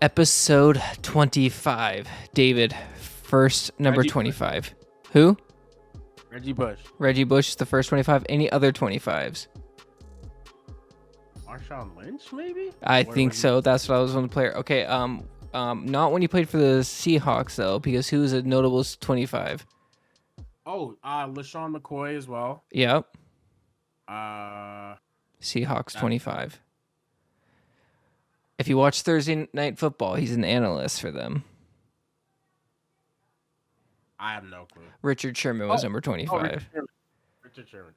Episode 25. David, first number Reggie 25. Who? Reggie Bush. Reggie Bush is the first 25. Any other 25s? Marshawn Lynch, maybe? I think so. That's what I was on the player. Okay, not when you played for the Seahawks though, because who was a notable 25? Oh, LaShawn McCoy as well. Yep. Seahawks 25. If you watch Thursday Night Football, he's an analyst for them. I have no clue. Richard Sherman was number 25. Richard Sherman.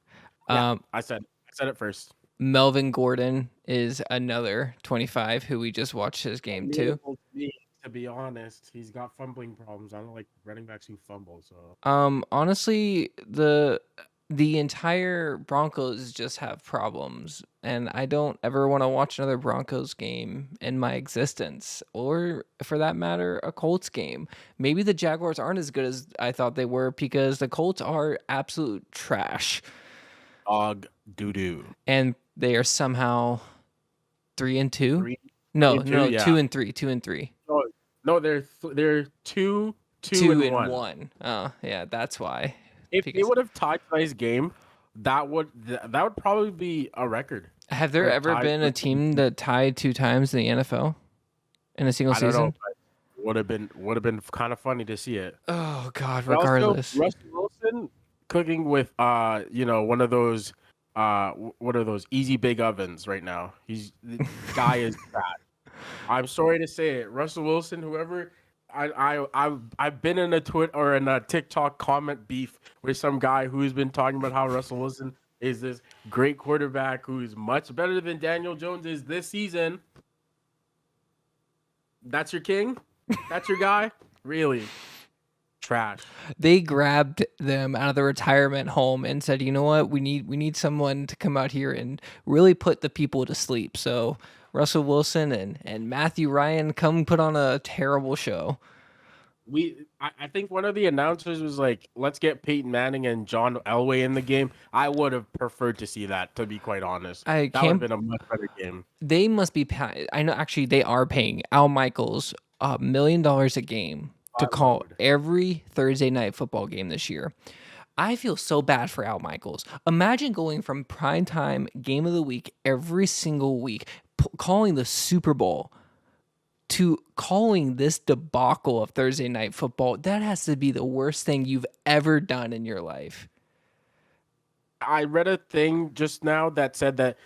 Yeah, I said it first. Melvin Gordon is another 25 who we just watched his game too. To be honest, he's got fumbling problems. I don't like running backs who fumble. So honestly, the entire Broncos just have problems, and I don't ever want to watch another Broncos game in my existence, or for that matter, a Colts game. Maybe the Jaguars aren't as good as I thought they were because the Colts are absolute trash. Dog doo-doo. And they are somehow 3-2. No, 2-3. No, they're 2-1. Oh, yeah, that's why. If they would have tied tonight's game, that would probably be a record. Have there ever been a team that tied 2 times in the NFL in a single season? I don't know. Would have been kind of funny to see it. Oh God! Regardless, Russell Wilson cooking with one of those what are those easy big ovens right now. The guy is bad. I'm sorry to say it, Russell Wilson. Whoever. I've been in a Twitter or in a TikTok comment beef with some guy who's been talking about how Russell Wilson is this great quarterback who's much better than Daniel Jones is this season. That's your king? That's your guy? Really? Trash. They grabbed them out of the retirement home and said, "You know what? We need someone to come out here and really put the people to sleep." So Russell Wilson and Matthew Ryan come put on a terrible show. I think one of the announcers was like, "Let's get Peyton Manning and John Elway in the game." I would have preferred to see that, to be quite honest. That would have been a much better game. They must be. I know actually they are paying Al Michaels $1 million a game to call every Thursday night football game this year. I feel so bad for Al Michaels. Imagine going from primetime game of the week every single week, calling the Super Bowl, to calling this debacle of Thursday night football. That has to be the worst thing you've ever done in your life. I read a thing just now that said that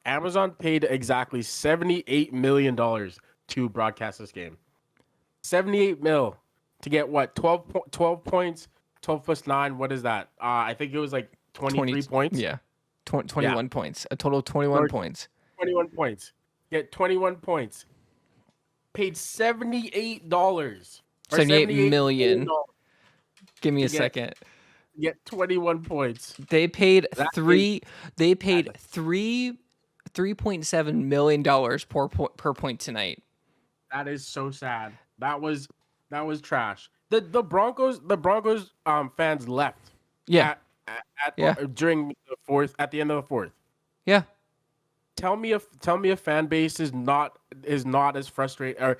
Amazon paid exactly $78 million to broadcast this game. 78 mil to get what? 12 points, 12 plus 9. What is that? I think it was like 23 points. Yeah. 21 points. A total of 21 points. 21 points. Get 21 points. Paid $78. $78 million. Give me a second. Get 21 points. They paid $3.7 million per point tonight. That is so sad. That was trash. The Broncos fans left. Yeah. During the fourth, at the end of the fourth. Yeah. Tell me a fan base is not as frustrated, or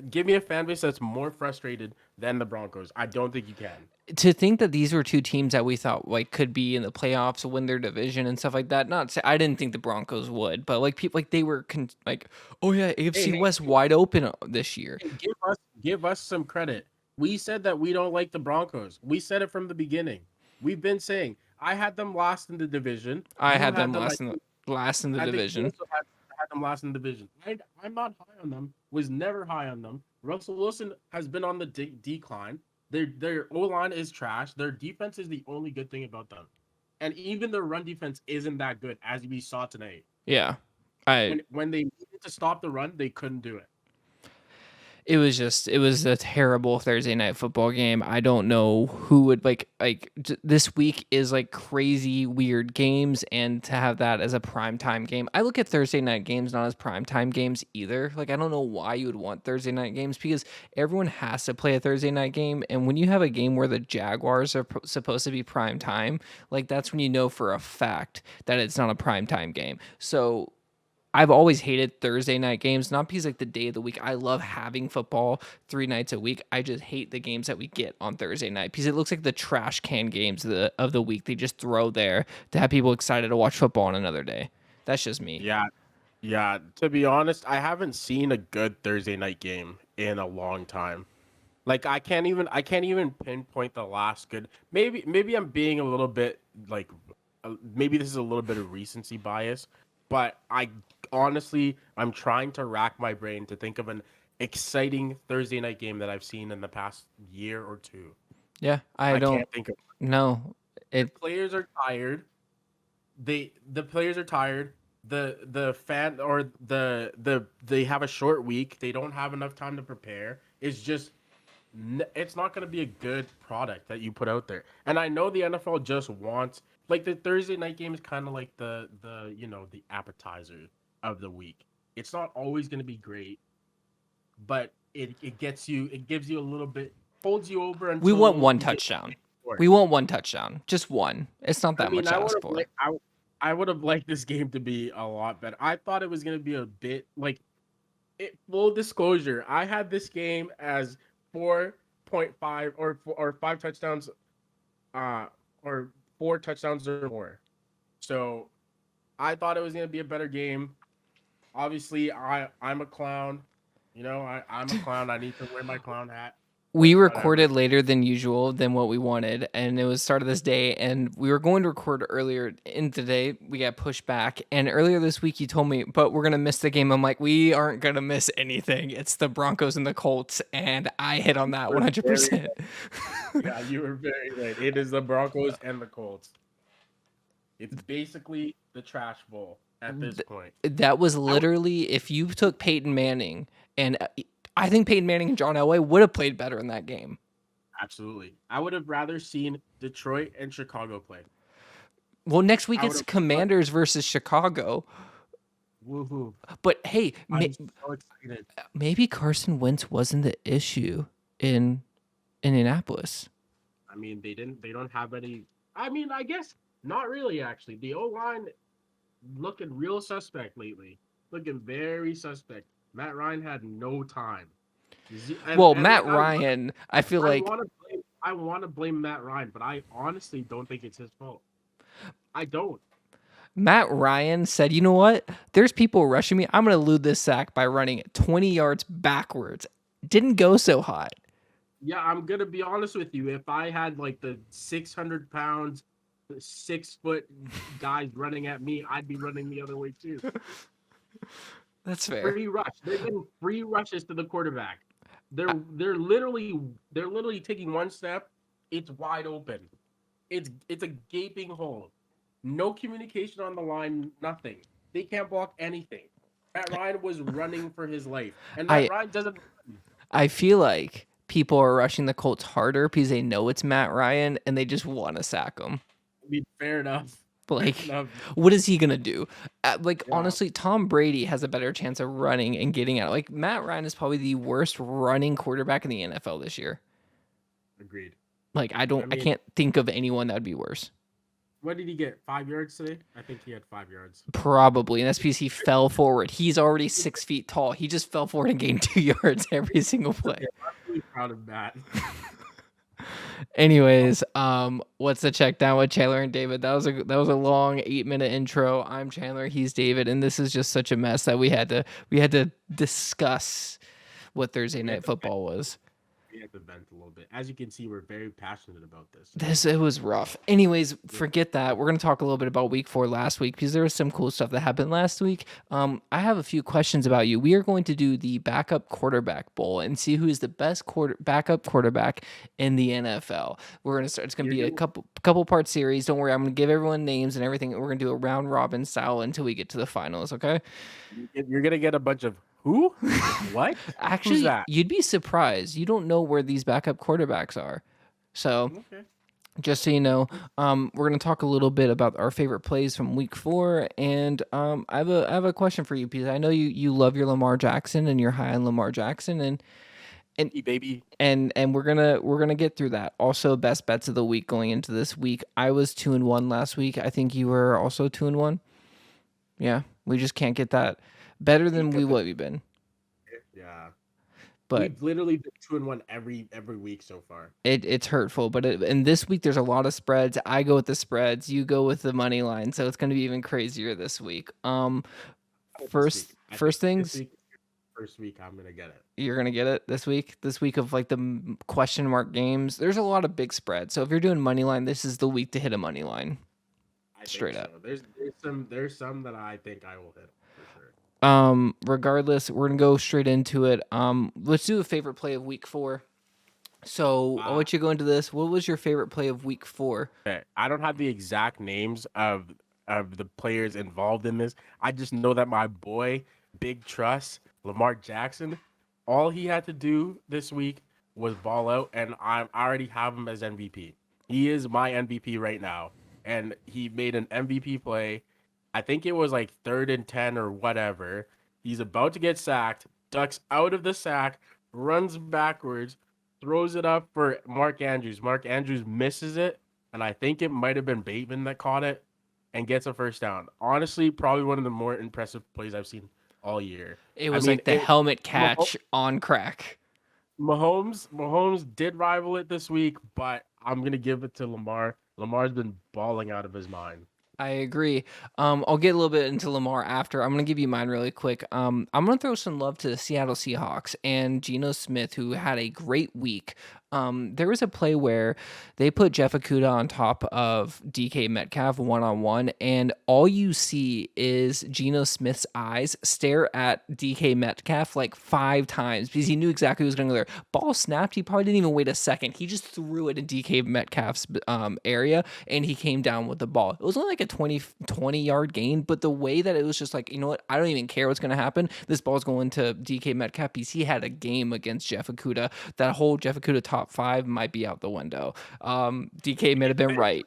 give me a fan base that's more frustrated than the Broncos. I don't think you can. To think that these were two teams that we thought like could be in the playoffs, win their division and stuff like that. I didn't think the Broncos would, but like people like they were oh yeah, AFC West wide open this year. Give us some credit. We said that we don't like the Broncos. We said it from the beginning. We've been saying I had them last in the division. I had them last in the division. I had them last in the division. I'm not high on them. Was never high on them. Russell Wilson has been on the decline. Their O-line is trash. Their defense is the only good thing about them. And even their run defense isn't that good, as we saw tonight. Yeah. When they needed to stop the run, they couldn't do it. It was a terrible Thursday night football game. I don't know who would this week is like crazy weird games, and to have that as a primetime game. I look at Thursday night games not as primetime games either. Like I don't know why you would want Thursday night games because everyone has to play a Thursday night game, and when you have a game where the Jaguars are supposed to be primetime, like that's when you know for a fact that it's not a primetime game. So I've always hated Thursday night games, not because like the day of the week. I love having football 3 nights a week. I just hate the games that we get on Thursday night because it looks like the trash can games of the week they just throw there to have people excited to watch football on another day. That's just me. Yeah, yeah. To be honest, I haven't seen a good Thursday night game in a long time. Like I can't even pinpoint the last good. Maybe I'm being a little bit like maybe this is a little bit of recency bias, but I honestly I'm trying to rack my brain to think of an exciting Thursday night game that I've seen in the past year or two. Yeah, I I don't can't think of. know. The It players are tired. The players are tired. The fan or they have a short week. They don't have enough time to prepare. It's not going to be a good product that you put out there. And I know the NFL just wants like the Thursday night game is kind of like the appetizer of the week. It's not always going to be great, but it gives you a little bit, holds you over we want until one you get touchdown. for it. We want one touchdown, just one. It's not I that mean, much to ask for. I would have liked this game to be a lot better. I thought it was going to be a bit like full disclosure. I had this game as 4.5 or 5 touchdowns, or 4 touchdowns or more. So I thought it was gonna be a better game. Obviously, I'm a clown. I'm a clown. I need to wear my clown hat. We Whatever. recorded later than usual than what we wanted, and it was start of this day, and we were going to record earlier in the day. We got pushed back, and earlier this week you told me, but we're gonna miss the game. I'm like, we aren't gonna miss anything. It's the Broncos and the Colts, and I hit on that We're very 100%. Yeah, you were very right. It is the Broncos and the Colts. It's basically the trash bowl at this point. That was literally if you took Peyton Manning, and I think Peyton Manning and John Elway would have played better in that game. Absolutely. I would have rather seen Detroit and Chicago play. Well, next week I it's would've- Commanders versus Chicago. Woohoo. But hey, I'm so excited. maybe Carson Wentz wasn't the issue in Indianapolis. I mean, they don't have any. I mean, I guess not really, actually. The O-line looking real suspect lately. Looking very suspect. Matt Ryan had no time. Well, Matt Ryan, I feel like I want to blame Matt Ryan, but I honestly don't think it's his fault. I don't. Matt Ryan said, "You know what? There's people rushing me. I'm going to elude this sack by running 20 yards backwards." Didn't go so hot. Yeah, I'm gonna be honest with you. If I had like the 600 pounds, 6 foot guys running at me, I'd be running the other way too. That's fair. Free rush. They've been free rushes to the quarterback. They're literally taking one step. It's wide open. It's a gaping hole. No communication on the line. Nothing. They can't block anything. Matt Ryan was running for his life, and Matt Ryan doesn't. I feel like people are rushing the Colts harder because they know it's Matt Ryan and they just want to sack him. I mean, fair enough. Like, Fair enough. what is he gonna do? Honestly, Tom Brady has a better chance of running and getting out. Like, Matt Ryan is probably the worst running quarterback in the NFL this year. Agreed. Like, I can't think of anyone that would be worse. What did he get? 5 yards today? I think he had 5 yards. Probably, and that's because he fell forward. He's already 6 feet tall. He just fell forward and gained 2 yards every single play. Yeah, I'm really proud of that. Anyways, what's the check down with Chandler and David? That was a long 8-minute intro. I'm Chandler, he's David, and this is just such a mess that we had to discuss what Thursday night football was. We had to vent a little bit. As you can see, we're very passionate about this. It was rough. Anyways, forget that. We're gonna talk a little bit about week 4 last week because there was some cool stuff that happened last week. I have a few questions about you. We are going to do the backup quarterback bowl and see who is the best backup quarterback in the NFL. We're gonna start. It's gonna be a couple part series. Don't worry. I'm gonna give everyone names and everything. We're gonna do a round robin style until we get to the finals. Okay. You're gonna get a bunch of who? What? Actually, you'd be surprised. You don't know where these backup quarterbacks are. So, just so you know, we're going to talk a little bit about our favorite plays from week 4. And I have a question for you because I know you love your Lamar Jackson and you're high on Lamar Jackson and baby. And we're gonna get through that. Also, best bets of the week going into this week. I was 2-1 last week. I think you were also 2-1. Yeah, we just can't get that Better than Peak of the we've been. yeah. But We've literally been 2-1 every week so far. it's hurtful. But and this week there's a lot of spreads. I go with the spreads. You go with the money line. So it's going to be even crazier this week. This week, I think First this things week, first week, I'm gonna get it. you're gonna get it this week. This week of like the question mark games. There's a lot of big spreads. So if you're doing money line, this is the week to hit a money line. I think Straight so. up. There's some that I think I will hit for sure. Regardless, we're gonna go straight into it. Let's do a favorite play of week 4. So I'll Uh, let you go into this. What was your favorite play of week 4? okay. I don't have the exact names of the players involved in this. I just know that my boy, Big Trust, Lamar Jackson, all he had to do this week was ball out, and I already have him as MVP. He is my MVP right now, and he made an MVP play. I think it was like 3rd and 10 or whatever. He's about to get sacked, ducks out of the sack, runs backwards, throws it up for Mark Andrews. Mark Andrews misses it, and I think it might have been Bateman that caught it and gets a first down. Honestly, probably one of the more impressive plays I've seen all year. It I was mean, like the helmet catch on crack. Mahomes did rival it this week, but I'm gonna give it to Lamar. Lamar's been balling out of his mind. I agree. I'll get a little bit into Lamar after. I'm gonna give you mine really quick. I'm gonna throw some love to the Seattle Seahawks and Geno Smith, who had a great week. There was a play where they put Jeff Okudah on top of DK Metcalf 1-on-1, and all you see is Geno Smith's eyes stare at DK Metcalf like 5 times because he knew exactly who was going to go there. Ball snapped. He probably didn't even wait a second. He just threw it in DK Metcalf's area, and he came down with the ball. It was only like a 20 yard gain, but the way that it was just like, you know what? I don't even care what's going to happen. This ball's going to DK Metcalf because he had a game against Jeff Okudah. That whole Jeff Okudah top 5 might be out the window. DK may have been right.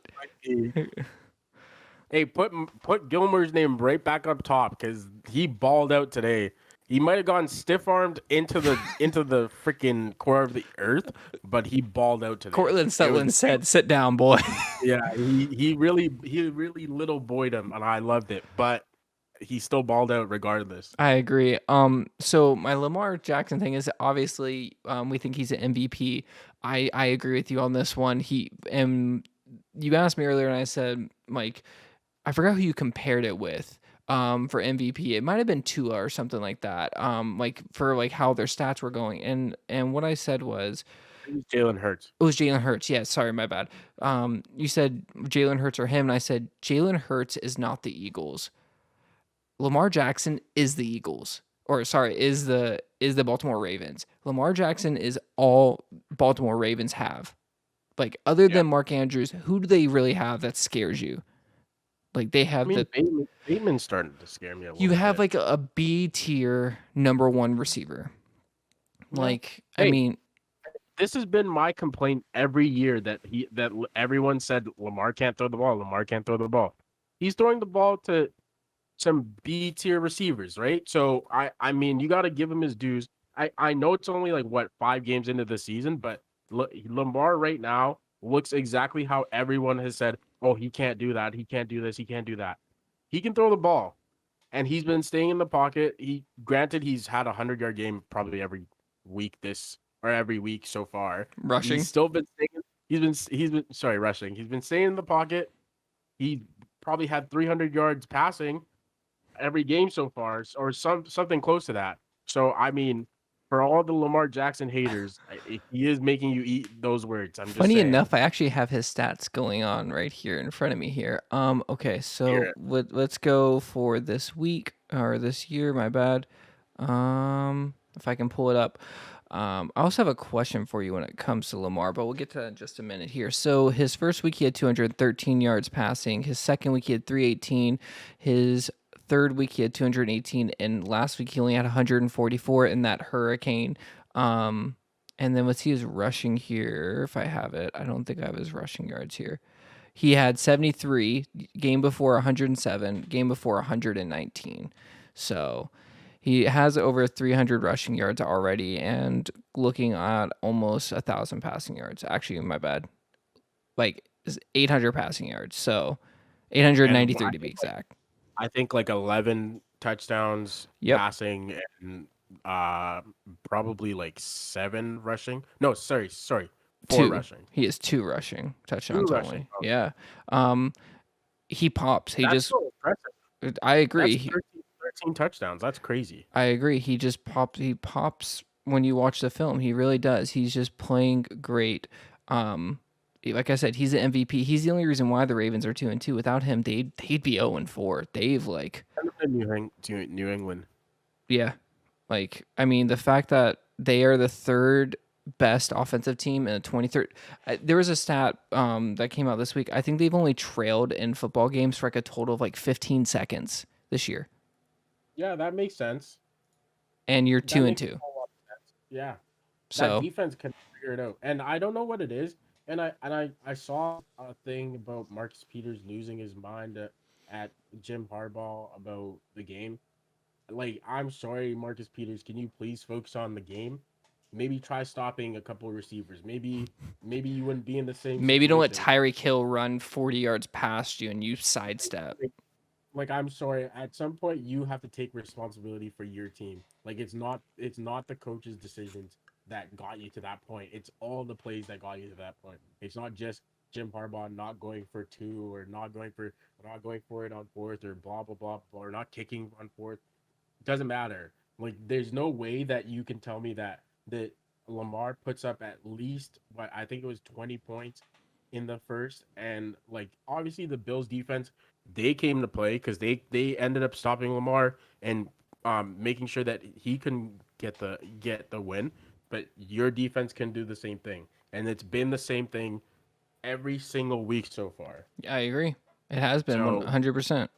Hey, put Gilmore's name right back up top because he balled out today. He might have gone stiff armed into the freaking core of the earth, but he balled out today. Cortland Sutton said, "Sit down, boy." Yeah, he really little boyed him, and I loved it. But he still balled out regardless. I agree. So my Lamar Jackson thing is obviously we think he's an MVP. I agree with you on this one. You asked me earlier, and I said, Mike, I forgot who you compared it with. For MVP, it might have been Tua or something like that. Like for like how their stats were going, and what I said was Jalen Hurts. it was Jalen Hurts. Yeah, sorry, my bad. You said Jalen Hurts or him, and I said Jalen Hurts is not the Eagles. Lamar Jackson is the Eagles. Or sorry, is the Baltimore Ravens. Lamar Jackson is all Baltimore Ravens have. Like other than Mark Andrews, who do they really have that scares you? Like they have Bateman's starting to scare me a little you have bit. like a B tier number 1 receiver. Like Hey, I mean, this has been my complaint every year that everyone said Lamar can't throw the ball. Lamar can't throw the ball. He's throwing the ball to some B tier receivers, right? So I mean, you got to give him his dues. I know it's only like what 5 games into the season, but Lamar right now looks exactly how everyone has said. Oh, he can't do that. He can't do this. He can't do that. He can throw the ball, and he's been staying in the pocket. He's had a 100-yard game probably every week every week so far. rushing. He's still been staying. He's been rushing. He's been staying in the pocket. He probably had 300 yards passing every game so far, or something close to that. So I mean, for all the Lamar Jackson haters, he is making you eat those words. I'm just Funny saying. enough, I actually have his stats going on right here in front of me here. Okay, so let's go for this week or this year, my bad. If I can pull it up. I also have a question for you when it comes to Lamar, but we'll get to that in just a minute here. So his first week he had 213 yards passing. His second week he had 318. His third week he had 218, and last week he only had 144 in that hurricane. And then let's see his rushing here if I have it. I don't think I have his rushing yards here. He had 73, game before 107, game before 119. So he has over 300 rushing yards already and looking at almost 1,000 passing yards. Actually, my bad. Like 800 passing yards. So 893 to be exact. I think like 11 touchdowns Yep, passing and probably like 7 rushing. No, sorry, 4 two. rushing. He has 2 rushing 2 touchdowns rushing. only. Oh, Yeah. Um, he pops. He that's just. so impressive. I That's agree. 13 touchdowns. That's crazy. I agree. He just pops. He pops when you watch the film. He really does. He's just playing great. Like I said, he's the MVP. He's the only reason why the Ravens are 2-2. Without him, they'd be 0-4. They've like, Kind of in New England. yeah, like I mean, the fact that they are the third best offensive team in the 23rd. There was a stat that came out this week. I think they've only trailed in football games for like a total of like 15 seconds this year, Yeah, that makes sense. and you're That two and makes a two. whole lot of sense. Yeah. That So defense can figure it out. And I don't know what it is. And I saw a thing about Marcus Peters losing his mind at Jim Harbaugh about the game. Like, I'm sorry, Marcus Peters, can you please focus on the game? Maybe try stopping a couple of receivers. Maybe you wouldn't be in the same maybe don't let situation. Tyreek Hill run 40 yards past you and you sidestep. Like, I'm sorry, at some point you have to take responsibility for your team. Like, it's not the coach's decisions that got you to that point. It's all the plays that got you to that point. It's not just Jim Harbaugh not going for 2 or not going for it on 4th or blah blah blah or not kicking on 4th. It doesn't matter. Like, there's no way that you can tell me that Lamar puts up at least what I think it was 20 points in the first, and like obviously the Bills defense, they came to play because they ended up stopping Lamar and making sure that he can get the win. But your defense can do the same thing, and it's been the same thing every single week so far. I agree. It has been So 100%.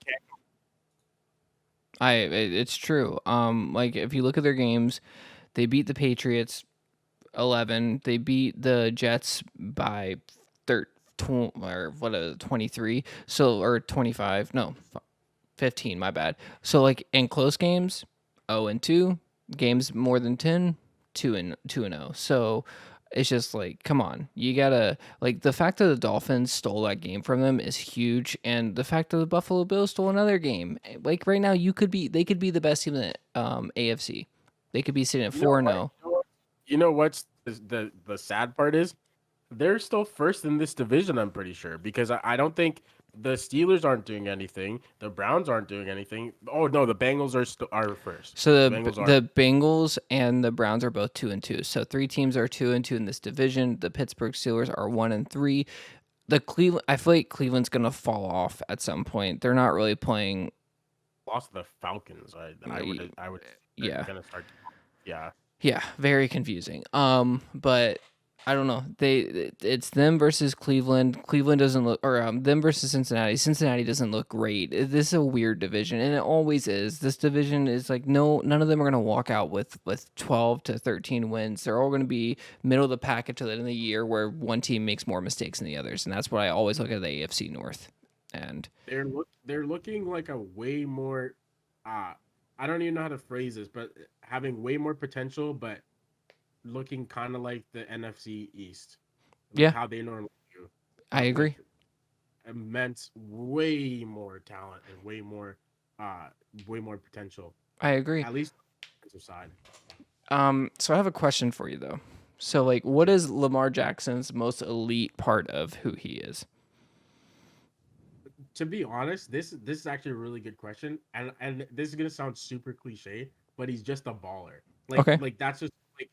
It's true. Like if you look at their games, they beat the Patriots 11. They beat the Jets by 13 or 23. So or 25. No, 15, my bad. So like in close games, 0-2, games more than 10, 2-0. So it's just like, come on. You got to like the fact that the Dolphins stole that game from them is huge, and the fact that the Buffalo Bills stole another game. Like right now they could be the best team in the AFC. They could be sitting at you know what? 4-0. What's the sad part is they're still first in this division, I'm pretty sure, because I don't think the Steelers aren't doing anything. The Browns aren't doing anything. Oh no, the Bengals are first. So The Bengals are. the Bengals and the Browns are both 2-2. So 3 teams are 2-2 in this division. The Pittsburgh Steelers are 1-3. The Cleveland, I feel like Cleveland's gonna fall off at some point. They're not really playing. Lost to the Falcons. I would they're Yeah, gonna start. Yeah. yeah, very confusing. But I don't know. It's them versus Cleveland. Cleveland doesn't look, or them versus Cincinnati. Cincinnati doesn't look great. This is a weird division, and it always is. This division is like none of them are gonna walk out with 12 to 13 wins. They're all gonna be middle of the pack until the end of the year, where one team makes more mistakes than the others, and that's what I always look at the AFC North. And They're looking like a way more uh I don't even know how to phrase this, but having way more potential, but looking kind of like the NFC East, like yeah, how they normally do, I but agree. with immense, way more talent and uh, way more potential. I agree. At least on the defensive side. So I have a question for you though. So like, what is Lamar Jackson's most elite part of who he is? To be honest, this is actually a really good question, and this is gonna sound super cliche, but he's just a baller. Okay. Like that's just like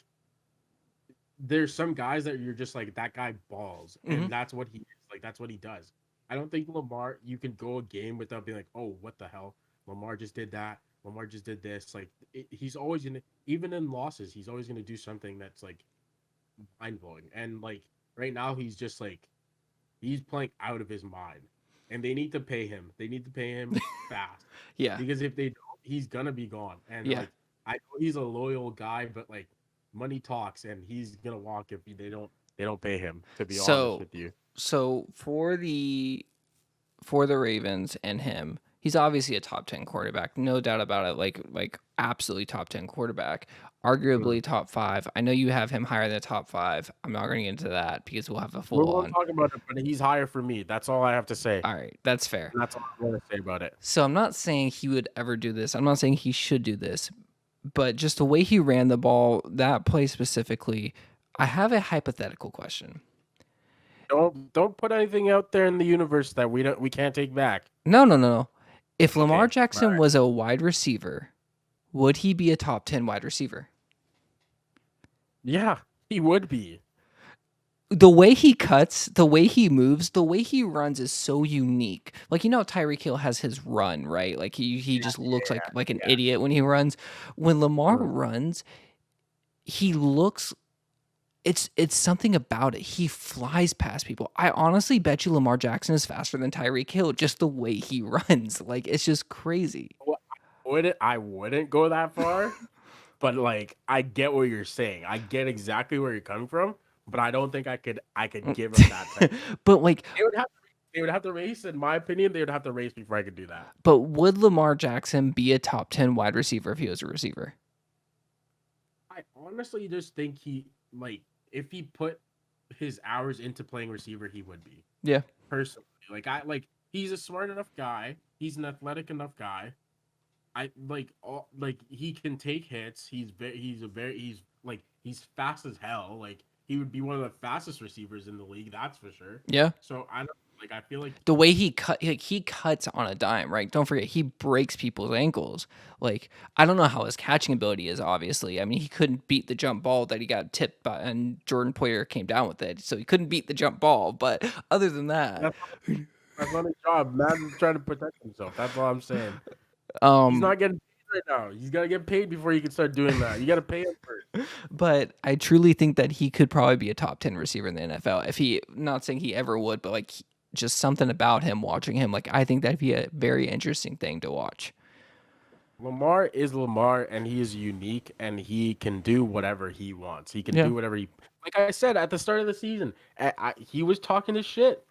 there's some guys that you're just like that guy balls, Hmm. and that's what he is. Like that's what he does. I don't think Lamar. You can go a game without being like, oh, what the hell? Lamar just did that. Lamar just did this. Like he's always gonna, even in losses, he's always gonna do something that's like mind blowing. And like right now, he's just like he's playing out of his mind, and they need to pay him. They need to pay him fast Yeah. because if they don't, he's gonna be gone. And Yeah. like I know he's a loyal guy, but like money talks, and he's gonna walk if they don't pay him. To be honest So with you, so for the Ravens and him, he's obviously a top 10 quarterback, no doubt about it. Like absolutely top 10 quarterback. arguably top 5. I know you have him higher than top 5. I'm not going to get into that because we'll have a We full won't on. talk about it, but he's higher for me. That's all I have to say. All right, that's fair. And that's all I want to say about it. So I'm not saying he would ever do this. I'm not saying he should do this, but just the way he ran the ball, that play specifically, I have a hypothetical question. Don't put anything out there in the universe that we can't take back. No. If Lamar Okay, Jackson right. was a wide receiver, would he be a top 10 wide receiver? Yeah, he would be. The way he cuts, the way he moves, the way he runs is so unique. Like, you know, Tyreek Hill has his run, right? Like he just looks like an idiot when he runs. When Lamar runs, he looks it's something about it. He flies past people. I honestly bet you Lamar Jackson is faster than Tyreek Hill, just the way he runs. Like, it's just crazy. Well, I wouldn't go that far, but like I get what you're saying. I get exactly where you're coming from, but I don't think I could give him that type. But like They would have to race, in my opinion, they would have to race before I could do that. but would Lamar Jackson be a top 10 wide receiver if he was a receiver? I honestly just think if he put his hours into playing receiver, he would be. Yeah. Personally. He's a smart enough guy. He's an athletic enough guy. He can take hits. He's fast as hell. Like he would be one of the fastest receivers in the league, that's for sure. Yeah. So I feel like the way he cuts on a dime, right? Don't forget he breaks people's ankles. Like, I don't know how his catching ability is, obviously. I mean, he couldn't beat the jump ball that he got tipped by, and Jordan Poyer came down with it, so he couldn't beat the jump ball. But other than that, that's not his job. Man's trying to protect himself. That's all I'm saying. He's not getting paid right now. He's got to get paid before he can start doing that. You got to pay him first. But I truly think that he could probably be a top 10 receiver in the NFL. If he, not saying he ever would, but like just something about him, watching him, like I think that'd be a very interesting thing to watch. Lamar is Lamar, and he is unique, and he can do whatever he wants. He can do whatever like I said at the start of the season, he was talking his shit.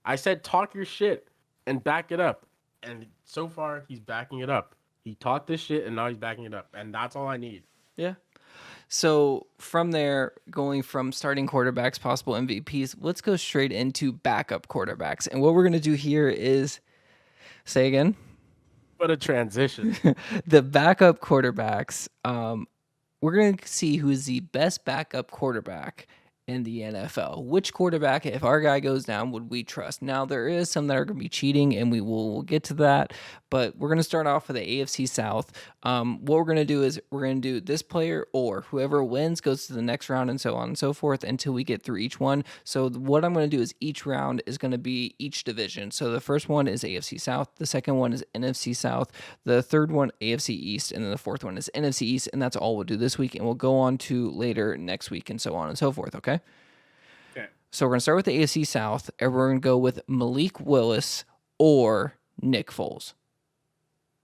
I said, talk your shit and back it up. And so far, he's backing it up. He talked this shit, and now he's backing it up. And that's all I need. Yeah. So from there, going from starting quarterbacks, possible MVPs, let's go straight into backup quarterbacks. And what we're going to do here is, say again? What a transition. The backup quarterbacks, we're going to see who is the best backup quarterback in the NFL. Which quarterback, if our guy goes down, would we trust? Now, there is some that are going to be cheating, and we'll get to that. But we're going to start off with the AFC South. What we're going to do is we're going to do this player or whoever wins goes to the next round and so on and so forth until we get through each one. So what I'm going to do is each round is going to be each division. So the first one is AFC South. The second one is NFC South. The third one, AFC East. And then the fourth one is NFC East. And that's all we'll do this week. And we'll go on to later next week and so on and so forth. Okay? Okay. So we're going to start with the AFC South. And we're going to go with Malik Willis or Nick Foles.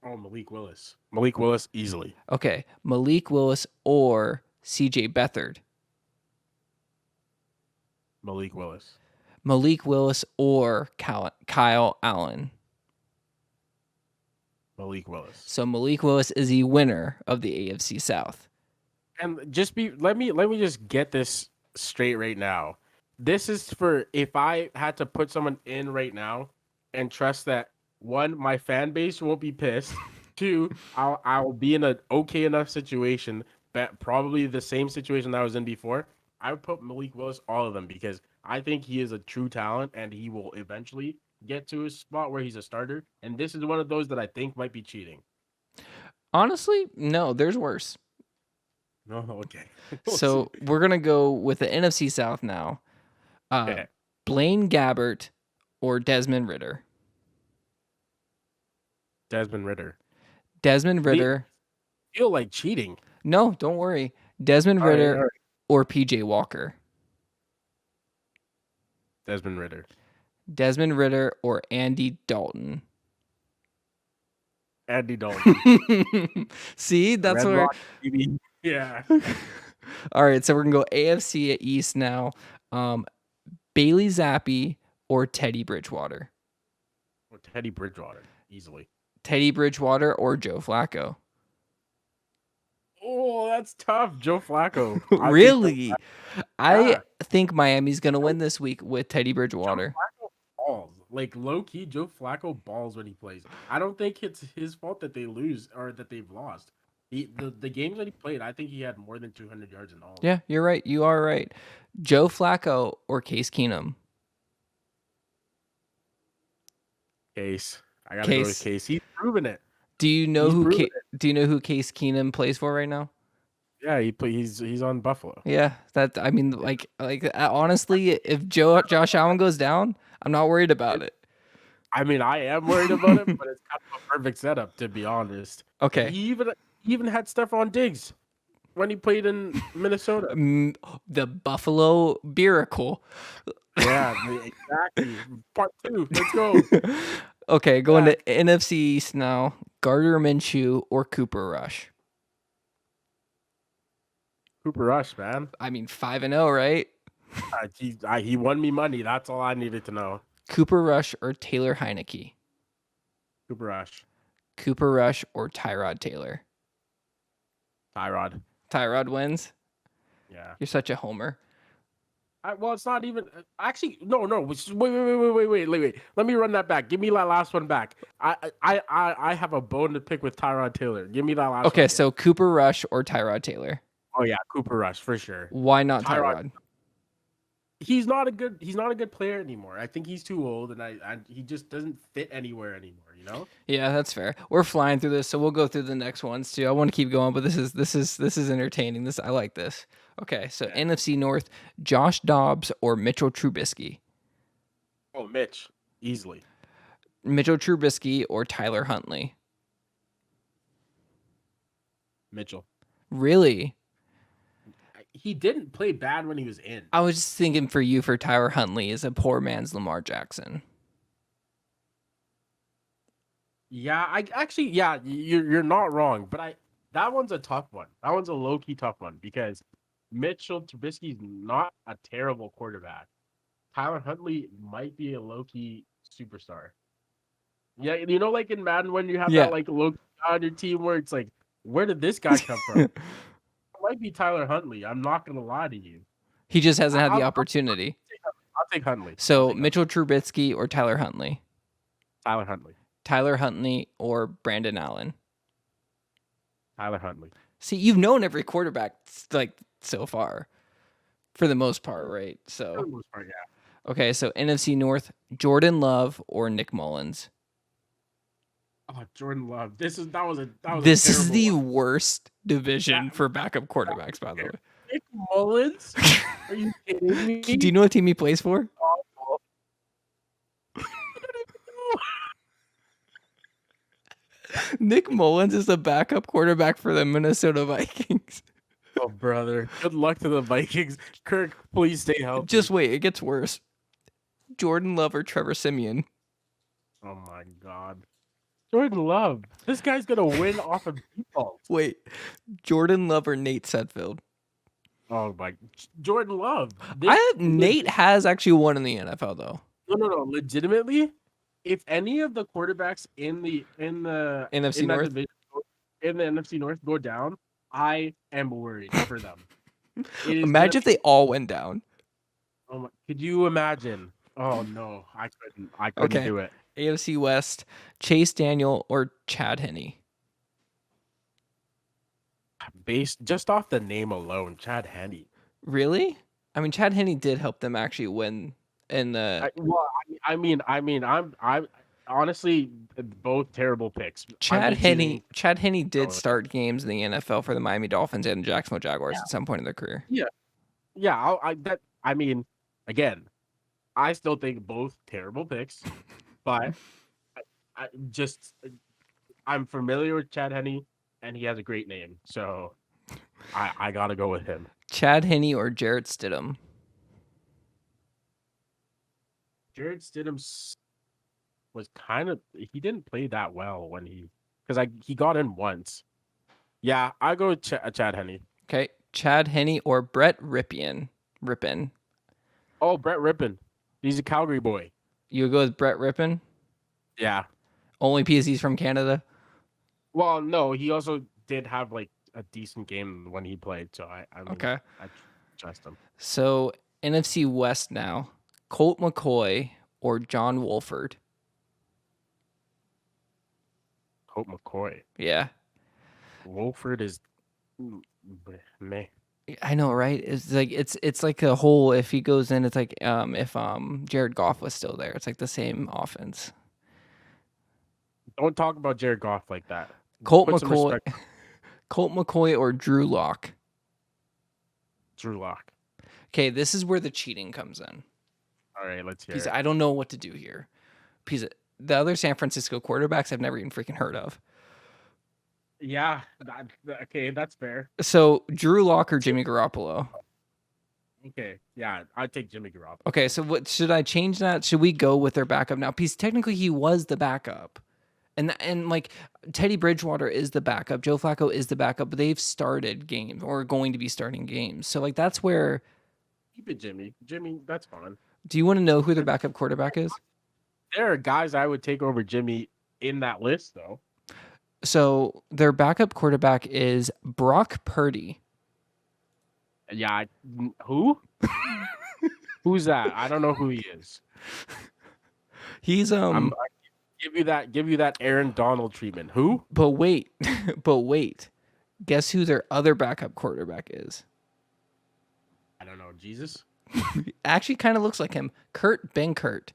Oh, Malik Willis. Malik Willis, easily. Okay, Malik Willis or CJ Beathard. Malik Willis. Malik Willis or Kyle Allen. Malik Willis. So Malik Willis is the winner of the AFC South. And let me just get this straight right now. This is for if I had to put someone in right now and trust that, one, my fan base won't be pissed. Two, I'll be in an okay enough situation, but probably the same situation that I was in before. I would put Malik Willis, all of them, because I think he is a true talent and he will eventually get to a spot where he's a starter. And this is one of those that I think might be cheating. Honestly, no, there's worse. No, okay. So we're going to go with the NFC South now. Okay. Blaine Gabbert or Desmond Ridder. Desmond Ridder. Desmond Ridder. Feel like cheating. No, don't worry. Desmond Ridder or PJ Walker. Desmond Ridder. Desmond Ridder or Andy Dalton. Andy Dalton. See, that's where. Yeah. All right, so we're gonna go AFC East now. Bailey Zappi or Teddy Bridgewater. Or Teddy Bridgewater, easily. Teddy Bridgewater or Joe Flacco. Oh, that's tough. Joe Flacco. I think Joe Really? Flacco. I Yeah. think Miami's gonna Joe, win this week with Teddy Joe Bridgewater. Flacco balls. Like low key, Joe Flacco balls when he plays. I don't think it's his fault that they lose or that they've lost. The games that he played, I think he had more than 200 yards in all of them. Yeah, you're right. You are right. Joe Flacco or Case Keenum? Case. I gotta go with Case. Case. He's proven it. Do you know He's who proven it. Do you know who Case Keenum plays for right now? Yeah, he's on Buffalo. Yeah, that I mean, honestly, if Josh Allen goes down, I'm not worried about it. I mean, I am worried about it, but it's kind of a perfect setup to be honest. Okay, He even had Stephon Diggs when he played in Minnesota. the Buffalo Miracle. Yeah, exactly. Part 2. Let's go. Okay, going Yeah. to NFC East now. Gardner Minshew or Cooper Rush? Cooper Rush, man. I mean, 5-0, right? He won me money. That's all I needed to know. Cooper Rush or Taylor Heineke? Cooper Rush. Cooper Rush or Tyrod Taylor? Tyrod. Tyrod wins. Yeah. You're such a homer. Well, it's not even actually. No. Wait. Let me run that back. Give me that last one back. I have a bone to pick with Tyrod Taylor. Give me that last one. Okay, again. so Cooper Rush or Tyrod Taylor? Oh yeah, Cooper Rush for sure. Why not Tyrod? He's not a good player anymore. I think he's too old, and he just doesn't fit anywhere anymore. You know? Yeah, that's fair. We're flying through this, so we'll go through the next ones too. I want to keep going, but this is entertaining. I like this. Okay, so Yeah. NFC North, Josh Dobbs or Mitchell Trubisky? Oh, Mitch, easily. Mitchell Trubisky or Tyler Huntley? Mitchell. Really? He didn't play bad when he was in. I was just thinking for Tyler Huntley is a poor man's Lamar Jackson. Yeah, you're not wrong, but that one's a tough one. That one's a low key tough one because Mitchell Trubisky's not a terrible quarterback. Tyler Huntley might be a low key superstar. Yeah, you know, like in Madden when you have that like low key guy on your team where it's like, where did this guy come from? It might be Tyler Huntley. I'm not gonna lie to you. He just hasn't had the opportunity. I'll take Huntley. So Mitchell Trubisky or Tyler Huntley? Tyler Huntley. Tyler Huntley or Brandon Allen? Tyler Huntley. See, you've known every quarterback like so far, for the most part, right? So, For the most part, yeah. Okay, so NFC North, Jordan Love or Nick Mullins? Oh, Jordan Love. This is the worst division for backup quarterbacks, by the way. Nick Mullins? Are you kidding me? Do you know what team he plays for? Nick Mullins is the backup quarterback for the Minnesota Vikings. Oh, brother. Good luck to the Vikings. Kirk, please stay healthy. Just wait, it gets worse. Jordan Love or Trevor Siemian? Oh, my God. Jordan Love. This guy's going to win off of default. Wait, Jordan Love or Nate Sudfeld? Oh, my. Jordan Love. Nate has actually won in the NFL, though. No. Legitimately, if any of the quarterbacks in the NFC North? division, in the NFC North go down, I am worried for them. Imagine if they all went down. Oh my, could you imagine? Oh no, I couldn't do it. AFC West, Chase Daniel or Chad Henne? Based just off the name alone, Chad Henne. Really? I mean, Chad Henne did help them actually win in the. I'm honestly both terrible picks. Chad Henne did start games in the NFL for the Miami Dolphins and Jacksonville Jaguars at some point in their career. Yeah. Again, I still think both terrible picks, but I'm familiar with Chad Henne, and he has a great name, so I gotta go with him. Chad Henne or Jarrett Stidham? Jarrett Stidham was he didn't play that well because he got in once. Yeah, I go with Chad Henne. Okay, Chad Henne or Brett Rypien? Oh, Brett Rypien. He's a Calgary boy. You go with Brett Rypien? Yeah. Only because he's from Canada? Well, no, he also did have like a decent game when he played. So I mean, Okay. I trust him. So NFC West now. Colt McCoy or John Wolford? Colt McCoy. Yeah. Wolford is meh. I know, right? It's like a whole. If he goes in, it's like if Jared Goff was still there. It's like the same offense. Don't talk about Jared Goff like that. Colt Put some McCoy, respect on Colt McCoy or Drew Lock. Drew Lock. Okay, this is where the cheating comes in. All right, let's hear Because it. I don't know what to do here. Because the other San Francisco quarterbacks I've never even freaking heard of. Yeah, okay, that's fair. So Drew Lock or Jimmy Garoppolo? Okay, yeah, I'd take Jimmy Garoppolo. Okay, so what should I change that? Should we go with their backup now? Because technically he was the backup. And like Teddy Bridgewater is the backup, Joe Flacco is the backup, but they've started games or are going to be starting games. So like that's where Keep it, Jimmy. Jimmy, that's fine. do you want to know who their backup quarterback is? There are guys I would take over Jimmy in that list, though. So their backup quarterback is Brock Purdy. Yeah, who? Who's that? I don't know who he is. He's I give you that Aaron Donald treatment. Who? but wait. But wait. Guess who their other backup quarterback is? I don't know. Jesus. Actually kind of looks like him. Kurt Benkert.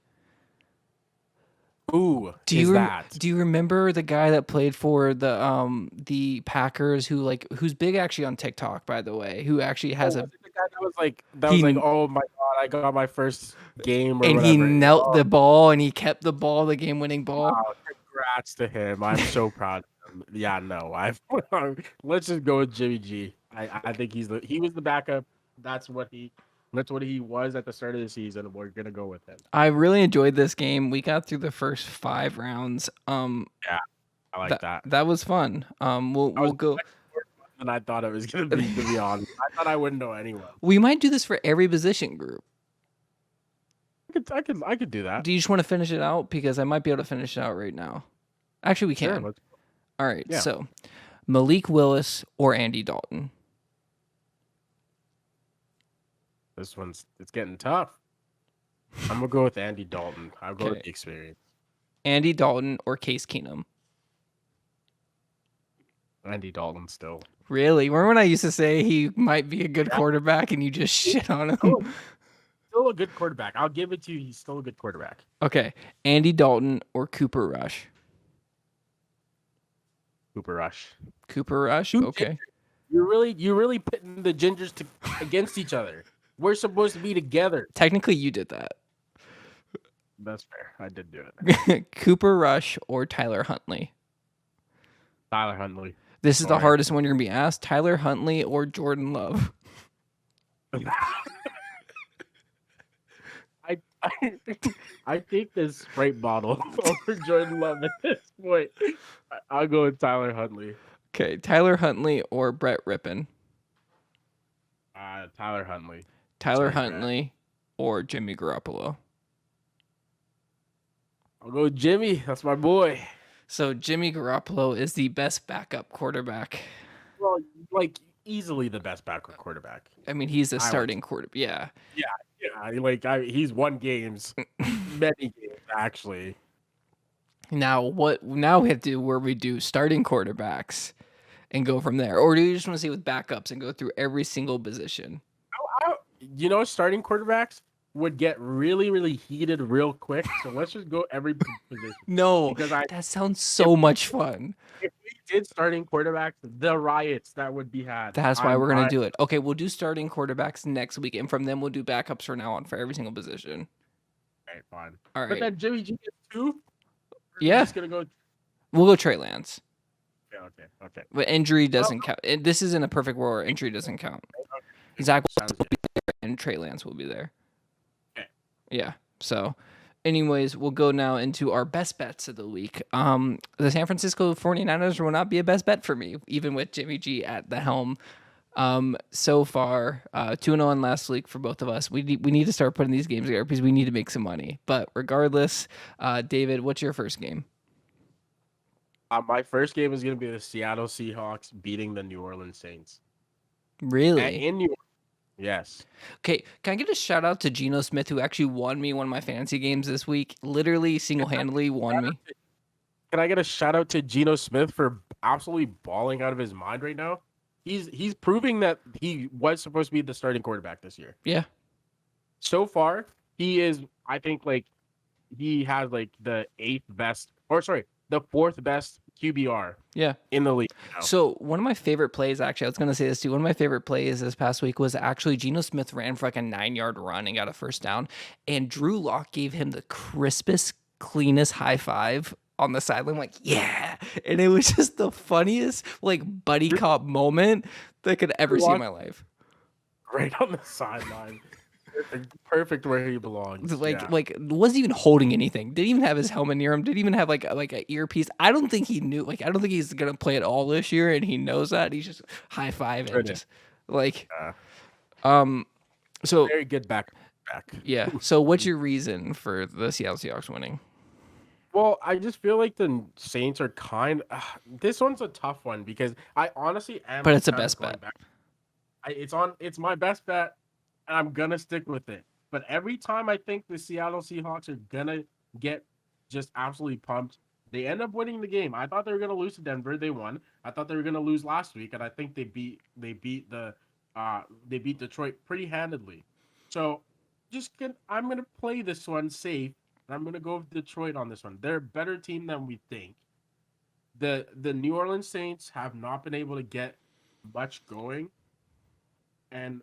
Who Do is you that? do you remember the guy that played for the Packers who's big actually on TikTok, by the way, who actually has was a it the guy that he was like, oh my god, I got my first game or and whatever. he knelt the ball and he kept the ball, the game-winning ball. Wow, congrats to him. I'm so proud of him. Yeah, no, let's just go with Jimmy G. I think he was the backup. That's what he was at the start of the season. We're gonna go with him. I really enjoyed this game. We got through the first 5 rounds. Yeah, I like that. That was fun. We'll go. Much more fun than I thought it was gonna be. To be honest, I thought I wouldn't know anyone. We might do this for every position group. I could do that. Do you just want to finish it out? Because I might be able to finish it out right now. Actually, we can. Sure, All right. Yeah. So, Malik Willis or Andy Dalton? It's getting tough. I'm gonna go with Andy Dalton. I'll go with the experience. Andy Dalton or Case Keenum? Andy Dalton still. Really? Remember when I used to say he might be a good quarterback and you just shit on him? Still a good quarterback. I'll give it to you. He's still a good quarterback. Okay. Andy Dalton or Cooper Rush? Cooper Rush. Cooper Rush? Two Okay. Gingers. You're really pitting the Gingers against each other. We're supposed to be together. Technically, you did that. That's fair. I did do it. Cooper Rush or Tyler Huntley? Tyler Huntley. This is the hardest one you're going to be asked. Tyler Huntley or Jordan Love? I take this Sprite bottle over Jordan Love at this point. I'll go with Tyler Huntley. Okay, Tyler Huntley or Brett Rippon? Tyler Huntley. Tyler Huntley or Jimmy Garoppolo? I'll go with Jimmy. That's my boy. So Jimmy Garoppolo is the best backup quarterback. Well, like easily the best backup quarterback. I mean, he's a starting quarterback. Yeah. Yeah. He's won games, many games actually. Now we have to do where we do starting quarterbacks and go from there, or do you just want to see with backups and go through every single position? Starting quarterbacks would get really, really heated real quick. So let's just go every position. No, that sounds so much fun. If we did starting quarterbacks, the riots that would be had. That's why we're gonna do it. Okay, we'll do starting quarterbacks next week, and from them we'll do backups from now on for every single position. Okay, fine. All right. But then Jimmy G gets 2. Yeah. Just gonna go. We'll go Trey Lance. Okay. But injury doesn't count. This isn't a perfect world where injury doesn't count. Zach will be there and Trey Lance will be there. Okay. Yeah. So, anyways, we'll go now into our best bets of the week. The San Francisco 49ers will not be a best bet for me, even with Jimmy G at the helm. So far, 2-0 on last week for both of us. We need to start putting these games together because we need to make some money. But regardless, David, what's your first game? My first game is going to be the Seattle Seahawks beating the New Orleans Saints. Really? In New Orleans, yes. Okay, can I get a shout out to Geno Smith, who actually won me one of my fantasy games this week? Literally single-handedly won me. Can I get a shout out to Geno Smith for absolutely balling out of his mind right now? He's proving that he was supposed to be the starting quarterback this year. Yeah. So far, he is, I think, like he has like the fourth best QBR Yeah. in the league now. So one of my favorite plays, actually, I was going to say this too. One of my favorite plays this past week was actually Geno Smith ran for like a 9-yard run and got a first down, and Drew Lock gave him the crispest, cleanest high five on the sideline, like, yeah. And it was just the funniest, like, buddy cop moment that I could ever see in my life. Right on the sideline. Perfect where he belongs. Like wasn't even holding anything. Didn't even have his helmet near him. Didn't even have like an earpiece. I don't think he knew. Like I don't think he's gonna play it all this year, and he knows that. He's just high five and just like, So very good back. Yeah. So what's your reason for the Seattle Seahawks winning? Well, I just feel like the Saints are this one's a tough one because I honestly am. But it's a best bet. It's my best bet, and I'm gonna stick with it. But every time I think the Seattle Seahawks are gonna get just absolutely pumped, they end up winning the game. I thought they were gonna lose to Denver. They won. I thought they were gonna lose last week, and I think they beat Detroit pretty handedly. So I'm gonna play this one safe, and I'm gonna go with Detroit on this one. They're a better team than we think. The New Orleans Saints have not been able to get much going, and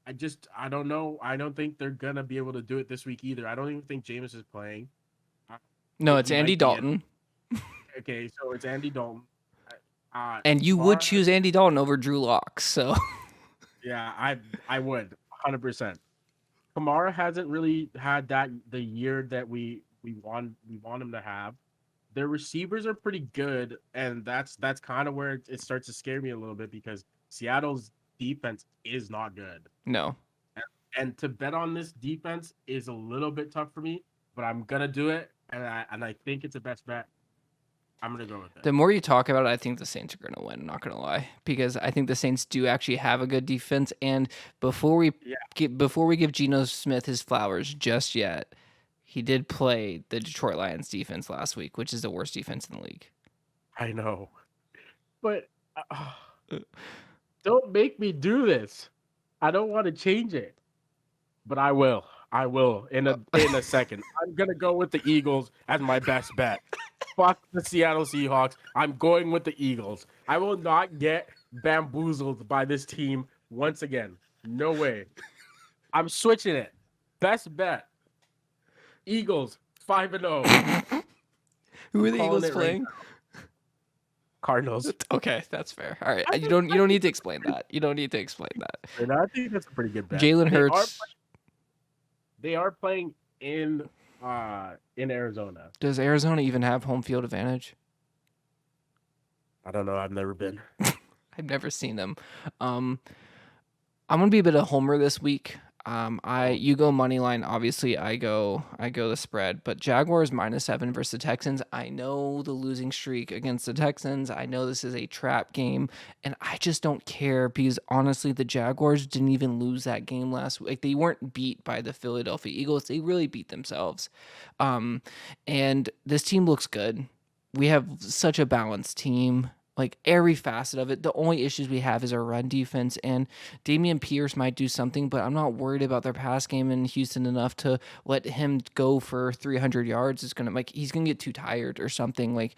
I don't know. I don't think they're gonna be able to do it this week either. I don't even think Jameis is playing. No, it's Andy Dalton. Okay, so it's Andy Dalton. And you would choose Andy Dalton over Drew Lock, so. Yeah, I would 100%. Kamara hasn't really had the year that we want him to have. Their receivers are pretty good, and that's kind of where it starts to scare me a little bit because Seattle's defense is not good. No. And to bet on this defense is a little bit tough for me, but I'm gonna do it, and I think it's the best bet. I'm gonna go with it. The more you talk about it, I think the Saints are gonna win. I'm not gonna lie, because I think the Saints do actually have a good defense. And before we give Geno Smith his flowers just yet, he did play the Detroit Lions defense last week, which is the worst defense in the league. I know, but don't make me do this. I don't want to change it, but I will. I will in a second. I'm gonna go with the Eagles as my best bet. Fuck the Seattle Seahawks. I'm going with the Eagles. I will not get bamboozled by this team once again. No way. I'm switching it. Best bet. Eagles 5-0. Who are the Eagles playing? Right, Cardinals. Okay, that's fair. All right, you don't need to explain that. You don't need to explain that. And I think that's a pretty good bet. Jalen Hurts. They are playing in Arizona. Does Arizona even have home field advantage? I don't know. I've never been. I've never seen them. I'm gonna be a bit of a homer this week. You go money line. Obviously, I go the spread. But Jaguars -7 versus the Texans. I know the losing streak against the Texans. I know this is a trap game, and I just don't care because honestly, the Jaguars didn't even lose that game last week. Like, they weren't beat by the Philadelphia Eagles. They really beat themselves. And this team looks good. We have such a balanced team. Like, every facet of it. The only issues we have is our run defense, and Dameon Pierce might do something, but I'm not worried about their pass game in Houston enough to let him go for 300 yards. He's gonna get too tired or something. Like,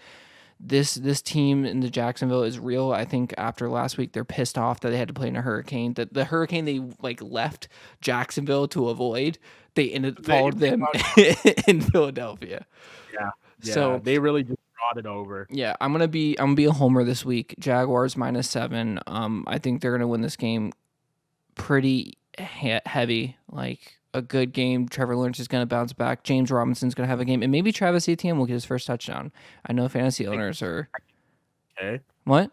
this team in the Jacksonville is real. I think after last week, they're pissed off that they had to play in a hurricane. That the hurricane they left Jacksonville to avoid, they followed them in Philadelphia. Yeah. So they really just brought it over. Yeah, I'm gonna be a homer this week. Jaguars -7. I think they're gonna win this game pretty heavy. Like, a good game. Trevor Lawrence is gonna bounce back. James Robinson's gonna have a game, and maybe Travis Etienne will get his first touchdown. I know fantasy owners are. Okay. What?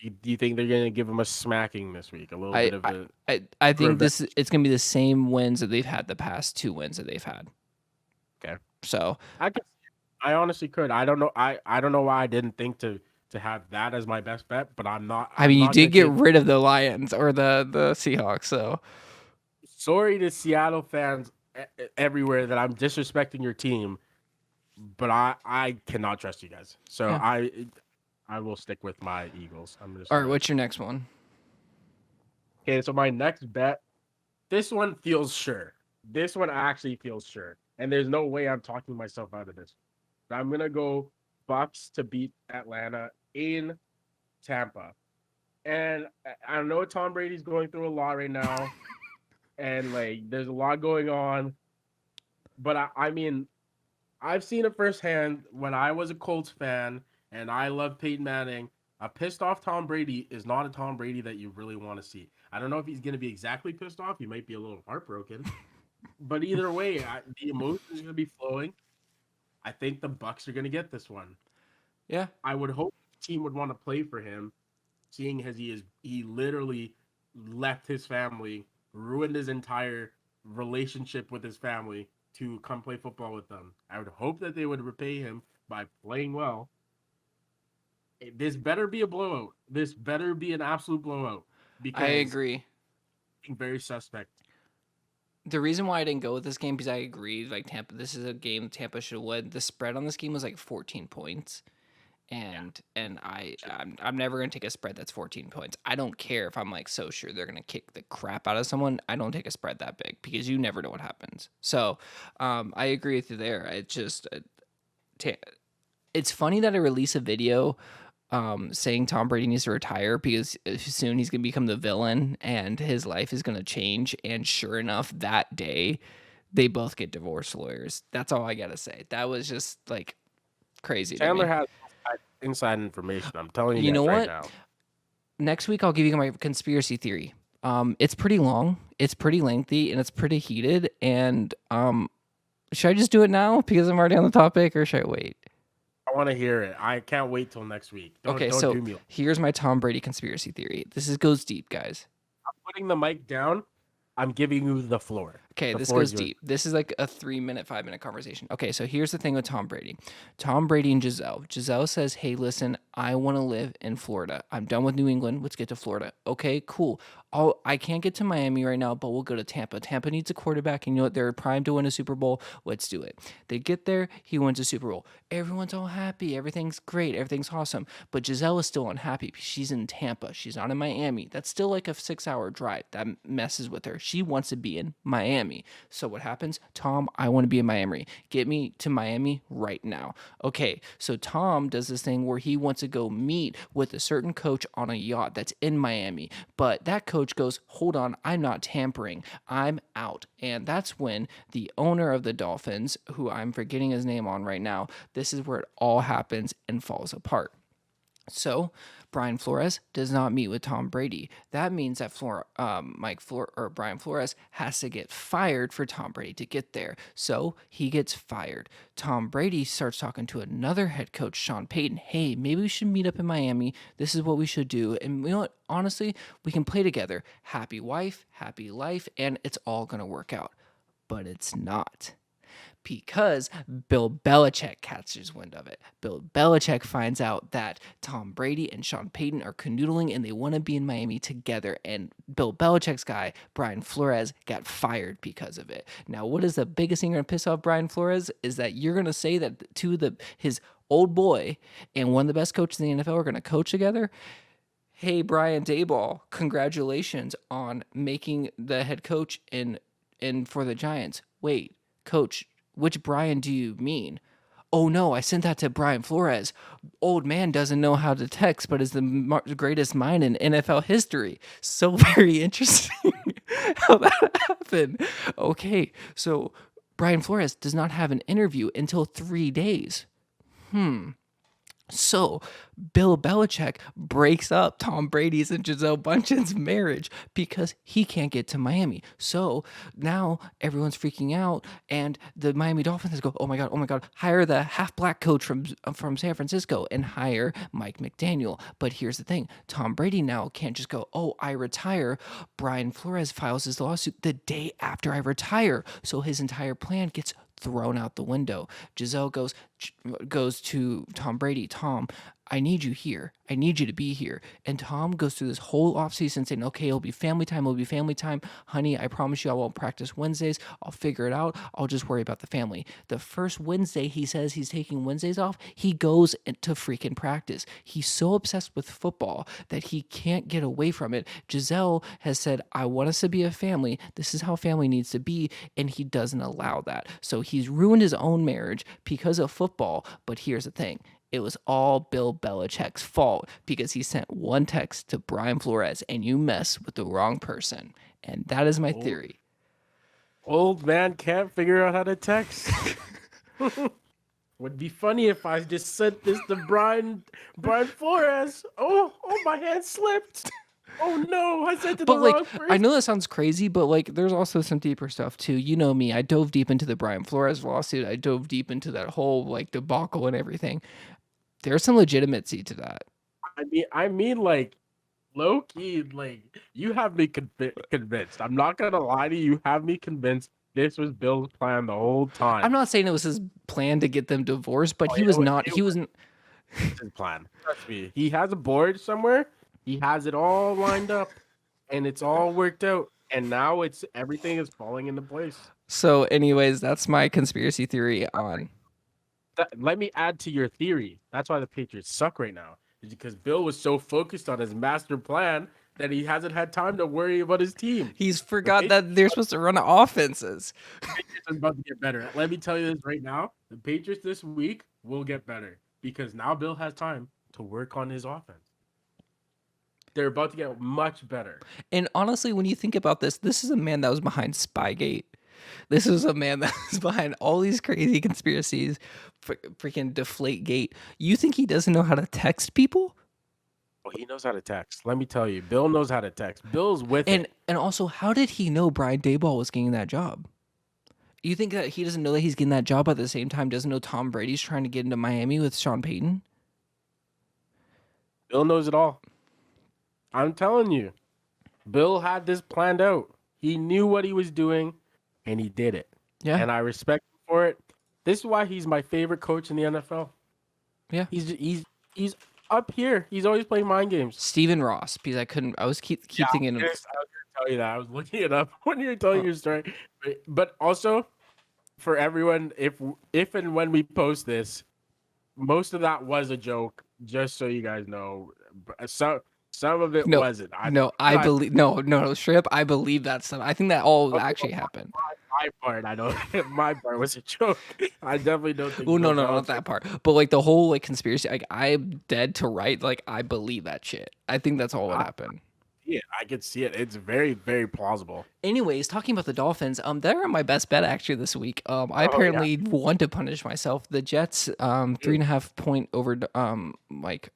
Do you think they're gonna give him a smacking this week? A little bit of a. I think it's gonna be the same wins that they've had the past 2 wins that they've had. Okay. So I honestly could. I don't know. I don't know why I didn't think to have that as my best bet, but I'm not. I I'm mean, you not did gonna get take. rid of the Lions or the Seahawks, so Sorry to Seattle fans everywhere that I'm disrespecting your team, but I cannot trust you guys. So yeah. I will stick with my Eagles. I'm just All right, gonna. what's your next one? Okay, so my next bet. This one feels sure. This one actually feels sure, and there's no way I'm talking myself out of this. I'm gonna go Bucks to beat Atlanta in Tampa. And I know Tom Brady's going through a lot right now, and like there's a lot going on. But I mean, I've seen it firsthand when I was a Colts fan and I love Peyton Manning. A pissed off Tom Brady is not a Tom Brady that you really want to see. I don't know if he's going to be exactly pissed off. He might be a little heartbroken, but either way, the emotions are going to be flowing. I think the Bucks are going to get this one. Yeah, I would hope the team would want to play for him, seeing as he literally left his family, ruined his entire relationship with his family to come play football with them. I would hope that they would repay him by playing well. This better be a blowout. This better be an absolute blowout I because agree. I'm very suspect. The reason why I didn't go with this game because I agree, like Tampa, this is a game Tampa should win. The spread on this game was like 14 points. I'm never gonna take a spread that's 14 points. I don't care if I'm like so sure they're gonna kick the crap out of someone. I don't take a spread that big because you never know what happens. So I agree with you there. It's funny that I release a video saying Tom Brady needs to retire because soon he's gonna become the villain and his life is gonna change. And sure enough, that day they both get divorce lawyers. That's all I gotta say. That was just like crazy to Chandler me. has inside information. I'm telling you You know guys right what? now. Next week I'll give you my conspiracy theory. It's pretty long, it's pretty lengthy, and it's pretty heated. And should I just do it now because I'm already on the topic, or should I wait? I want to hear it. I can't wait till next week. Don't Okay, don't so do me. here's my Tom Brady conspiracy theory. This goes deep, guys. I'm putting the mic down. I'm giving you the floor. Okay, The this floor goes is yours. deep. This is like a 3 minute, 5 minute conversation. Okay, so here's the thing with Tom Brady. Tom Brady and Giselle. Giselle says, hey, listen, I want to live in Florida. I'm done with New England. Let's get to Florida. Okay, cool. I can't get to Miami right now, but we'll go to Tampa. Tampa needs a quarterback, and you know what? They're primed to win a Super Bowl. Let's do it. They get there, he wins a Super Bowl. Everyone's all happy. Everything's great. Everything's awesome. But Giselle is still unhappy. She's in Tampa. She's not in Miami. That's still like a 6 hour drive. That messes with her. She wants to be in Miami. So what happens? Tom, I want to be in Miami. Get me to Miami right now. Okay, so Tom does this thing where he wants to go meet with a certain coach on a yacht that's in Miami. But that coach goes, hold on, I'm not tampering. I'm out. And that's when the owner of the Dolphins, who I'm forgetting his name on right now, this is where it all happens and falls apart. So Brian Flores does not meet with Tom Brady. That means that Brian Flores has to get fired for Tom Brady to get there. So he gets fired. Tom Brady starts talking to another head coach, Sean Payton. Hey, maybe we should meet up in Miami. This is what we should do. And you know what? Honestly, we can play together. Happy wife, happy life, and it's all going to work out. But it's not because Bill Belichick catches wind of it. Bill Belichick finds out that Tom Brady and Sean Payton are canoodling and they want to be in Miami together. And Bill Belichick's guy, Brian Flores, got fired because of it. Now, what is the biggest thing going to piss off Brian Flores is that you're going to say that his old boy and one of the best coaches in the NFL are going to coach together. Hey, Brian Daboll, congratulations on making the head coach in for the Giants. Wait, coach, which Brian do you mean? Oh no, I sent that to Brian Flores. Old man doesn't know how to text, but is the greatest mind in NFL history. So very interesting how that happened. Okay, so Brian Flores does not have an interview until 3 days. So Bill Belichick breaks up Tom Brady's and Giselle Bundchen's marriage because he can't get to Miami. So now everyone's freaking out, and the Miami Dolphins go, oh my god, hire the half black coach from San Francisco and hire Mike McDaniel. But here's the thing: Tom Brady now can't just go, oh, I retire. Brian Flores files his lawsuit the day after I retire, so his entire plan gets thrown out the window. Giselle goes to Tom Brady. Tom, I need you here. I need you to be here. And Tom goes through this whole offseason saying, okay, it'll be family time. It'll be family time. Honey, I promise you I won't practice Wednesdays. I'll figure it out. I'll just worry about the family. The first Wednesday he says he's taking Wednesdays off, he goes to freaking practice. He's so obsessed with football that he can't get away from it. Giselle has said, I want us to be a family. This is how family needs to be. And he doesn't allow that. So he's ruined his own marriage because of football. But here's the thing. It was all Bill Belichick's fault because he sent one text to Brian Flores, and you mess with the wrong person. And that is my theory. Old man can't figure out how to text. Would be funny if I just sent this to Brian Flores. Oh, my hand slipped. Oh no, I sent it to the wrong person. I know that sounds crazy, but like there's also some deeper stuff too. You know me, I dove deep into the Brian Flores lawsuit. I dove deep into that whole like debacle and everything. There's some legitimacy to that. I mean, like low key, like you have me convinced. I'm not gonna lie to you. You have me convinced this was Bill's plan the whole time. I'm not saying it was his plan to get them divorced, but he wasn't. His plan. Trust me. He has a board somewhere. He has it all lined up, and it's all worked out. And now everything is falling into place. So, anyways, that's my conspiracy theory on. Let me add to your theory. That's why the Patriots suck right now. Is because Bill was so focused on his master plan that he hasn't had time to worry about his team. He's forgot that they're supposed to run offenses. The Patriots are about to get better. Let me tell you this right now. The Patriots this week will get better because now Bill has time to work on his offense. They're about to get much better. And honestly, when you think about this is a man that was behind Spygate. This is a man that was behind all these crazy conspiracies, freaking Deflategate. You think he doesn't know how to text people? Well, he knows how to text. Let me tell you, Bill knows how to text. Bill's with it. And also, how did he know Brian Daboll was getting that job? You think that he doesn't know that he's getting that job, but at the same time doesn't know Tom Brady's trying to get into Miami with Sean Payton? Bill knows it all. I'm telling you, Bill had this planned out. He knew what he was doing, and he did it. Yeah. And I respect him for it. This is why he's my favorite coach in the NFL. Yeah. He's up here. He's always playing mind games. Stephen Ross, because I was keep thinking. I was going to tell you that. I was looking it up when you were telling your story. But also, for everyone, if and when we post this, most of that was a joke, just so you guys know. Some of it wasn't. I believe straight up, I believe that stuff. I think that all actually happened. My part, I know my part was a joke. I definitely don't think. Oh no, not that part. But like the whole like conspiracy, like I'm dead to right. Like I believe that shit. I think that's all what happened. Yeah, I could see it. It's very, very plausible. Anyways, talking about the Dolphins, they're my best bet actually this week. I apparently want to punish myself. The Jets, 3.5 point over,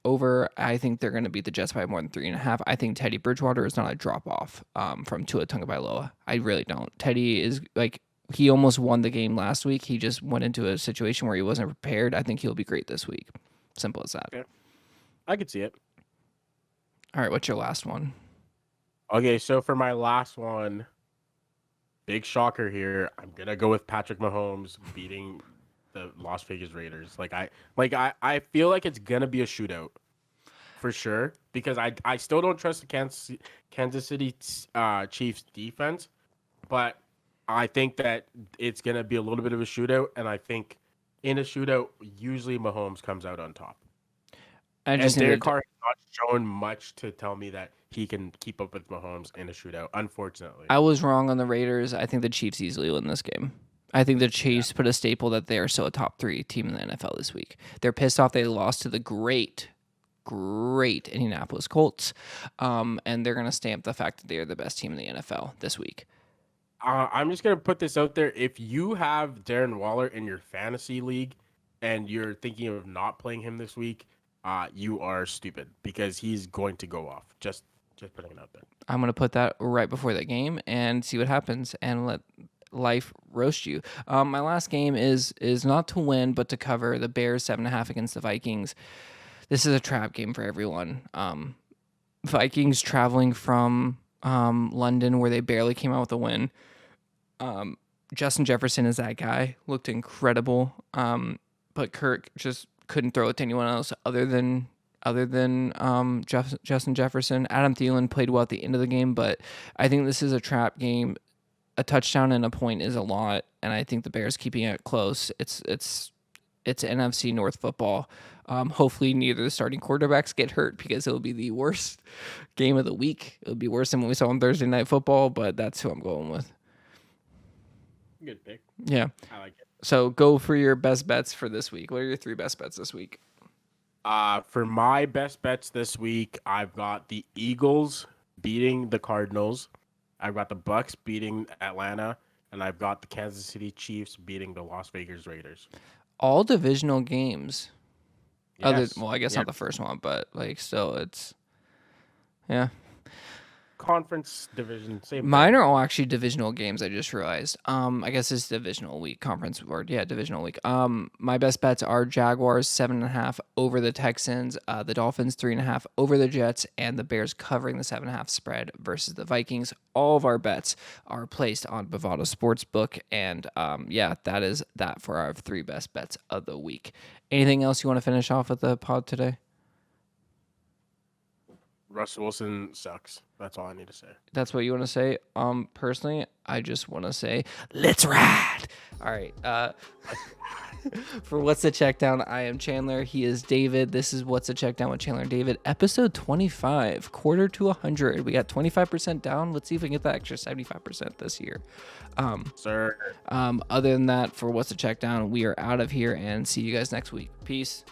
over. I think they're going to beat the Jets by more than 3.5. I think Teddy Bridgewater is not a drop off from Tua Tagovailoa. I really don't. Teddy is like he almost won the game last week. He just went into a situation where he wasn't prepared. I think he'll be great this week. Simple as that. Okay. I could see it. All right, what's your last one? Okay, so for my last one, big shocker here. I'm gonna go with Patrick Mahomes beating the Las Vegas Raiders. I feel like it's gonna be a shootout for sure because I still don't trust the Kansas City Chiefs defense, but I think that it's gonna be a little bit of a shootout, and I think in a shootout usually Mahomes comes out on top. And Derek Carr has not shown much to tell me that he can keep up with Mahomes in a shootout, unfortunately. I was wrong on the Raiders. I think the Chiefs easily win this game. I think the Chiefs put a staple that they are still a top 3 team in the NFL this week. They're pissed off they lost to the great Indianapolis Colts, and they're going to stamp the fact that they are the best team in the NFL this week. I'm just going to put this out there. If you have Darren Waller in your fantasy league and you're thinking of not playing him this week, you are stupid because he's going to go off. Just putting it out there. I'm going to put that right before that game and see what happens and let life roast you. My last game is not to win, but to cover the Bears 7.5 against the Vikings. This is a trap game for everyone. Vikings traveling from London where they barely came out with a win. Justin Jefferson is that guy. Looked incredible. But Kirk just couldn't throw it to anyone else other than Justin Jefferson. Adam Thielen played well at the end of the game, but I think this is a trap game. A touchdown and a point is a lot, and I think the Bears keeping it close. It's NFC North football. Hopefully, neither the starting quarterbacks get hurt because it'll be the worst game of the week. It'll be worse than what we saw on Thursday Night Football, but that's who I'm going with. Good pick. Yeah. I like it. So go for your best bets for this week. What are your 3 best bets this week? For my best bets this week, I've got the Eagles beating the Cardinals. I've got the Bucks beating Atlanta, and I've got the Kansas City Chiefs beating the Las Vegas Raiders. All divisional games. Yes. I guess not the first one, but still, it's Conference division, same. Mine are all actually divisional games. I just realized. I guess it's divisional week, conference word. Yeah, divisional week. My best bets are Jaguars 7.5 over the Texans, the Dolphins 3.5 over the Jets, and the Bears covering the 7.5 spread versus the Vikings. All of our bets are placed on Bovada Sportsbook, and that is that for our 3 best bets of the week. Anything else you want to finish off with the pod today? Russell Wilson sucks. That's all I need to say. That's what you want to say? Personally, I just want to say, let's ride. All right. For What's the Checkdown, I am Chandler. He is David. This is What's the Checkdown with Chandler and David, episode 25, quarter to 100. We got 25% down. Let's see if we can get that extra 75% this year. Sir. Other than that, for What's the Checkdown, we are out of here and see you guys next week. Peace.